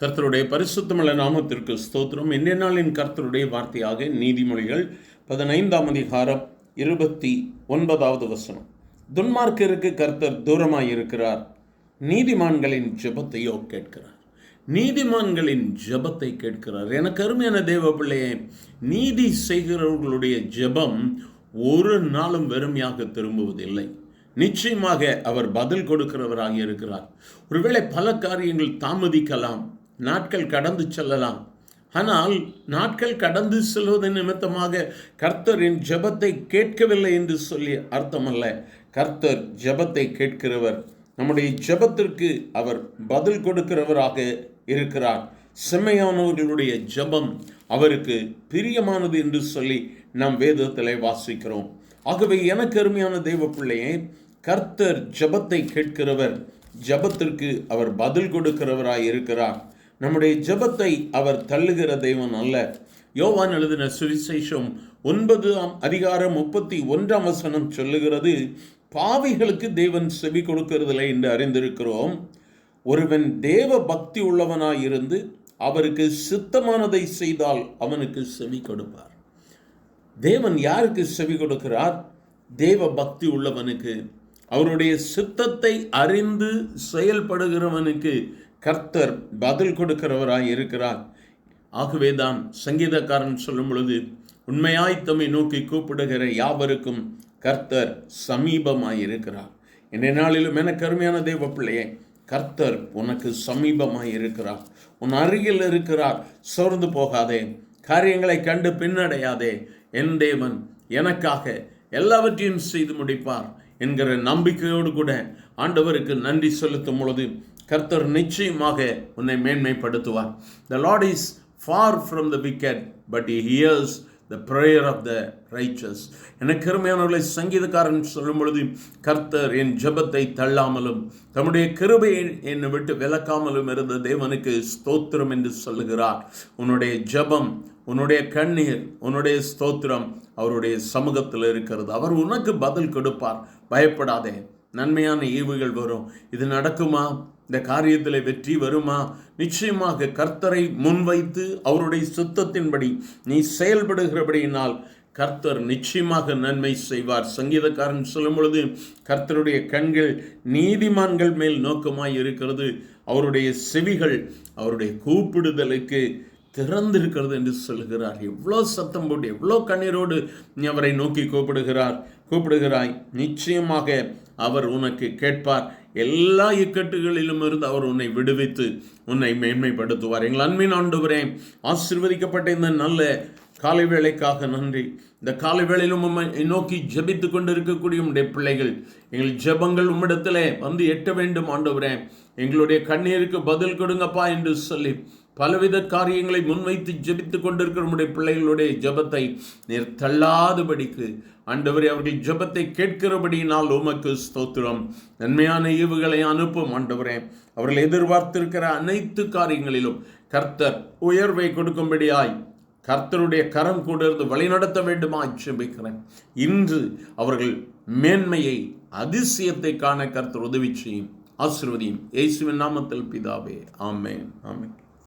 கர்த்தருடைய பரிசுத்தமுள்ள நாமத்திற்கு ஸ்தோத்திரம். இன்றைய நாளின் கர்த்தருடைய வார்த்தையாக நீதிமொழிகள் 15 துன்மார்க்கருக்கு கர்த்தர் தூரமாயிருக்கிறார், நீதிமான்களின் ஜெபத்தையோ கேட்கிறார். நீதிமான்களின் ஜெபத்தை கேட்கிறார். எனக்கு அருமையான தேவ பிள்ளையே, நீதி செய்கிறவர்களுடைய ஜெபம் ஒரு நாளும் வெறுமையாக திரும்புவதில்லை. நிச்சயமாக அவர் பதில் கொடுக்கிறவராக இருக்கிறார். ஒருவேளை பல காரியங்கள் தாமதிக்கலாம், நாட்கள் கடந்து செல்லலாம். ஆனால் நாட்கள் கடந்து செல்வதன் நிமித்தமாக கர்த்தரின் ஜெபத்தை கேட்கவில்லை என்று சொல்லி அர்த்தமல்ல. கர்த்தர் ஜெபத்தை கேட்கிறவர். நம்முடைய ஜெபத்திற்கு அவர் பதில் கொடுக்கிறவராக இருக்கிறார். செம்மையானவர்களுடைய ஜெபம் அவருக்கு பிரியமானது என்று சொல்லி நாம் வேதத்திலே வாசிக்கிறோம். ஆகவே எனக்கு அருமையான தேவ பிள்ளையே, கர்த்தர் ஜெபத்தை கேட்கிறவர், ஜெபத்திற்கு அவர் பதில் கொடுக்கிறவராய் இருக்கிறார். நம்முடைய ஜெபத்தை அவர் தள்ளுகிற தெய்வம் அல்ல. யோவான் எழுதின சுவிசேஷம் 9:31 சொல்லுகிறது, பாவிகளுக்கு தேவன் செவி கொடுக்கிறதில்லை என்று அறிந்திருக்கிறோம். ஒருவன் தேவ பக்தி உள்ளவனாயிருந்து அவருக்கு சித்தமானதை செய்தால் அவனுக்கு செவி கொடுப்பார். தேவன் யாருக்கு செவி கொடுக்கிறார்? தேவ பக்தி உள்ளவனுக்கு, அவருடைய சித்தத்தை அறிந்து செயல்படுகிறவனுக்கு கர்த்தர் பதில் கொடுக்கிறவராய் இருக்கிறார். ஆகவேதான் சங்கீதக்காரன் சொல்லும் பொழுது, உண்மையாய் தம்மை நோக்கி கூப்பிடுகிற யாவருக்கும் கர்த்தர் சமீபமாயிருக்கிறார். இன்றைய நாளிலும் எனக்கு அருமையான தேவ பிள்ளையே, கர்த்தர் உனக்கு சமீபமாய் இருக்கிறார், உன் அருகில் இருக்கிறார். சோர்ந்து போகாதே, காரியங்களை கண்டு பின்னடையாதே. என் தேவன் எனக்காக எல்லாவற்றையும் செய்து முடிப்பார் என்கிற நம்பிக்கையோடு கூட ஆண்டவருக்கு நன்றி செலுத்தும் பொழுது கர்த்தர் நிச்சயமாக உன்னை மேன்மைப்படுத்துவார். The Lord is far from the wicked, but he hears the prayer of the righteous. எனக்கு அருமையானவர்களை, சங்கீதக்காரன் சொல்லும் பொழுது, கர்த்தர் என் ஜெபத்தை தள்ளாமலும் தம்முடைய கிருபையை என்னை விட்டு விலக்காமலும் இருந்த தேவனுக்கு ஸ்தோத்திரம் என்று சொல்லுகிறார். உன்னுடைய ஜெபம், உன்னுடைய கண்ணீர், உன்னுடைய ஸ்தோத்திரம் அவருடைய சமூகத்தில் இருக்கிறது. அவர் உனக்கு பதில் கொடுப்பார். பயப்படாதே. நன்மையான ஈவுகள் வரும். இது நடக்குமா? இந்த காரியத்தில் வெற்றி வருமா? நிச்சயமாக கர்த்தரை முன்வைத்து அவருடைய சுத்தத்தின்படி நீ செயல்படுகிறபடியினால் கர்த்தர் நிச்சயமாக நன்மை செய்வார். சங்கீதக்காரன் சொல்லும் பொழுது, கர்த்தருடைய கண்கள் நீதிமான்கள் மேல் நோக்கமாய் இருக்கிறது, அவருடைய செவிகள் அவருடைய கூப்பிடுதலுக்கு திறந்திருக்கிறது என்று சொல்கிறார். எவ்வளோ சத்தம் போட்டு, எவ்வளோ கண்ணீரோடு நீ அவரை நோக்கி கூப்பிடுகிறாய், நிச்சயமாக அவர் உனக்கு கேட்பார். எல்லா இக்கட்டுகளிலும் இருந்து அவர் உன்னை விடுவித்து உன்னை மேன்மைப்படுத்துவார். எங்கள் அன்பின் ஆண்டவரே, ஆசீர்வதிக்கப்பட்ட இந்த நல்ல காலை வேளைக்காக நன்றி. இந்த காலை வேளையிலும் உம்மை நோக்கி ஜெபித்து கொண்டு இருக்கக்கூடிய உம்முடைய பிள்ளைகள், எங்கள் ஜெபங்கள் உம்மிடத்திலே வந்து எட்ட வேண்டும் ஆண்டவரே. எங்களுடைய கண்ணீருக்கு பதில் கொடுங்கப்பா என்று சொல்லி பலவித காரியங்களை முன்வைத்து ஜெபித்து கொண்டிருக்கிற நம்முடைய பிள்ளைகளுடைய ஜெபத்தை நீர் தள்ளாதபடிக்கு ஆண்டவரே, அவர்கள் ஜெபத்தை கேட்கிறபடியினால் உமக்கு ஸ்தோத்திரம். நன்மையான ஈவுகளை அனுப்பும் ஆண்டவரே. அவர்கள் எதிர்பார்த்திருக்கிற அனைத்து காரியங்களிலும் கர்த்தர் உயர்வை கொடுக்கும்படியாய் கர்த்தருடைய கரம் கூட இருந்து வழிநடத்த வேண்டுமா ஜெபிக்கிறேன். இன்று அவர்கள் மேன்மையை, அதிசயத்தை காண கர்த்தர் உதவி செய்யும். ஆசீர்வதியும். இயேசுவின் நாமத்தில் பிதாவே, ஆமென், ஆமென்.